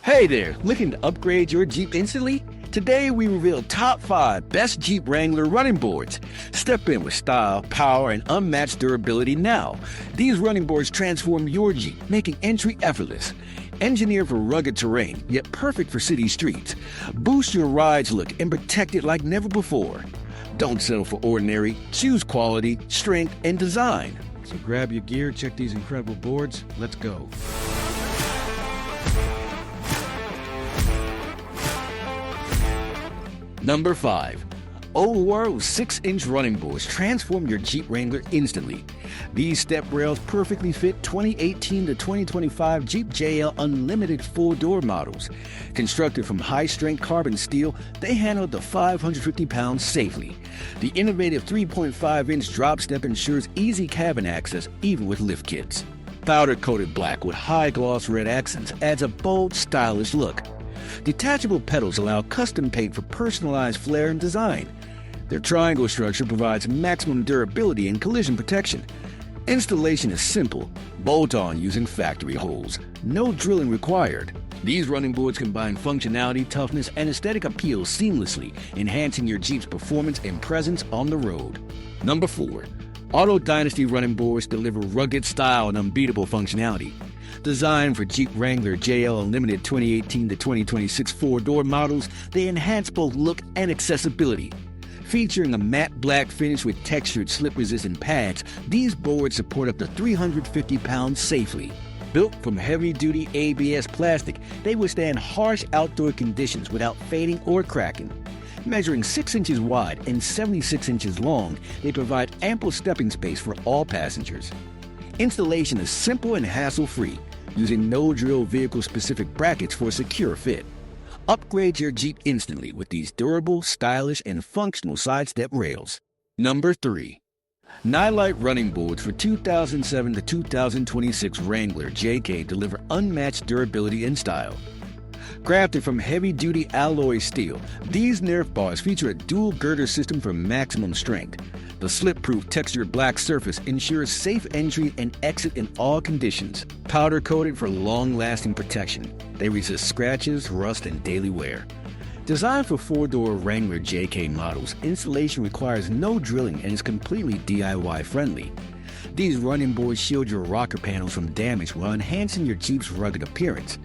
Hey there, looking to upgrade your Jeep instantly? Today we reveal top 5 best Jeep Wrangler running boards. Step in with style, power, and unmatched durability now. These running boards transform your Jeep, making entry effortless. Engineered for rugged terrain, yet perfect for city streets. Boost your ride's look and protect it like never before. Don't settle for ordinary, choose quality, strength, and design. So grab your gear, check these incredible boards, let's go. Number 5. Oro 6-inch running boards transform your Jeep Wrangler instantly. These step rails perfectly fit 2018 to 2025 Jeep JL Unlimited 4-door models. Constructed from high-strength carbon steel, they handle the 550 pounds safely. The innovative 3.5-inch drop step ensures easy cabin access even with lift kits. Powder-coated black with high-gloss red accents adds a bold, stylish look. Detachable pedals allow custom paint for personalized flair and design. Their triangle structure provides maximum durability and collision protection. Installation is simple, bolt-on using factory holes. No drilling required. These running boards combine functionality, toughness, and aesthetic appeal seamlessly, enhancing your Jeep's performance and presence on the road. Number 4. Auto Dynasty running boards deliver rugged style and unbeatable functionality. Designed for Jeep Wrangler JL Unlimited 2018 to 2026 4-door models, they enhance both look and accessibility. Featuring a matte black finish with textured slip-resistant pads, these boards support up to 350 pounds safely. Built from heavy-duty ABS plastic, they withstand harsh outdoor conditions without fading or cracking. Measuring 6 inches wide and 76 inches long, they provide ample stepping space for all passengers. Installation is simple and hassle-free, using no-drill vehicle-specific brackets for a secure fit. Upgrade your Jeep instantly with these durable, stylish, and functional side-step rails. Number 3. Nylite running boards for 2007 to 2026 Wrangler JK deliver unmatched durability and style. Crafted from heavy-duty alloy steel, these Nerf bars feature a dual girder system for maximum strength. The slip-proof textured black surface ensures safe entry and exit in all conditions. Powder-coated for long-lasting protection, they resist scratches, rust, and daily wear. Designed for 4-door Wrangler JK models, installation requires no drilling and is completely DIY-friendly. These running boards shield your rocker panels from damage while enhancing your Jeep's rugged appearance.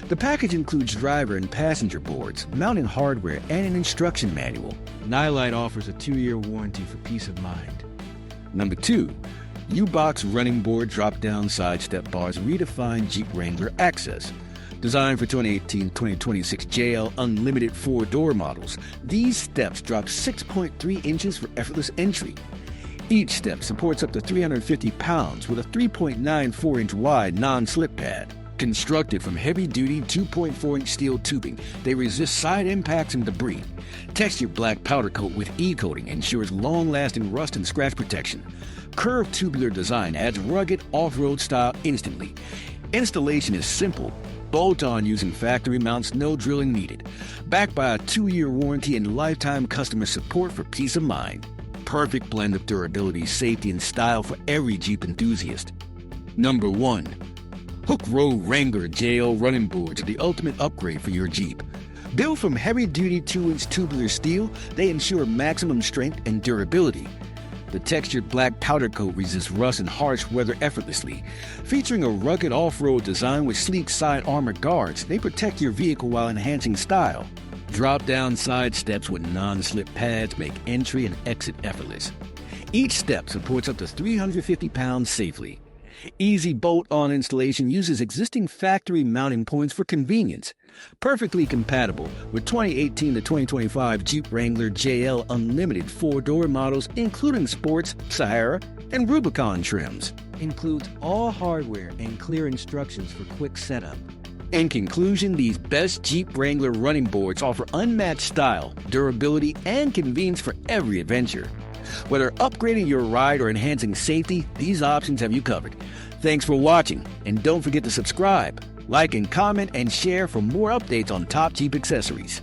The package includes driver and passenger boards, mounting hardware, and an instruction manual. Nylite offers a 2-year warranty for peace of mind. Number 2. U-Box running board drop-down side step bars redefine Jeep Wrangler access. Designed for 2018-2026 JL Unlimited 4-door models, these steps drop 6.3 inches for effortless entry. Each step supports up to 350 pounds with a 3.94-inch wide non-slip pad. Constructed from heavy-duty 2.4-inch steel tubing, they resist side impacts and debris. Textured black powder coat with E-coating ensures long-lasting rust and scratch protection. Curved tubular design adds rugged off-road style instantly. Installation is simple. Bolt-on using factory mounts, no drilling needed. Backed by a 2-year warranty and lifetime customer support for peace of mind. Perfect blend of durability, safety, and style for every Jeep enthusiast. Number 1. Hook Road Wrangler JL running boards are the ultimate upgrade for your Jeep. Built from heavy-duty 2-inch tubular steel, they ensure maximum strength and durability. The textured black powder coat resists rust and harsh weather effortlessly. Featuring a rugged off-road design with sleek side armor guards, they protect your vehicle while enhancing style. Drop-down side steps with non-slip pads make entry and exit effortless. Each step supports up to 350 pounds safely. Easy bolt-on installation uses existing factory mounting points for convenience. Perfectly compatible with 2018 to 2025 Jeep Wrangler JL Unlimited 4-door models, including Sports, Sahara, and Rubicon trims. Includes all hardware and clear instructions for quick setup. In conclusion, these best Jeep Wrangler running boards offer unmatched style, durability, and convenience for every adventure. Whether upgrading your ride or enhancing safety, these options have you covered. Thanks for watching, and don't forget to subscribe, like and comment, and share for more updates on top Jeep accessories.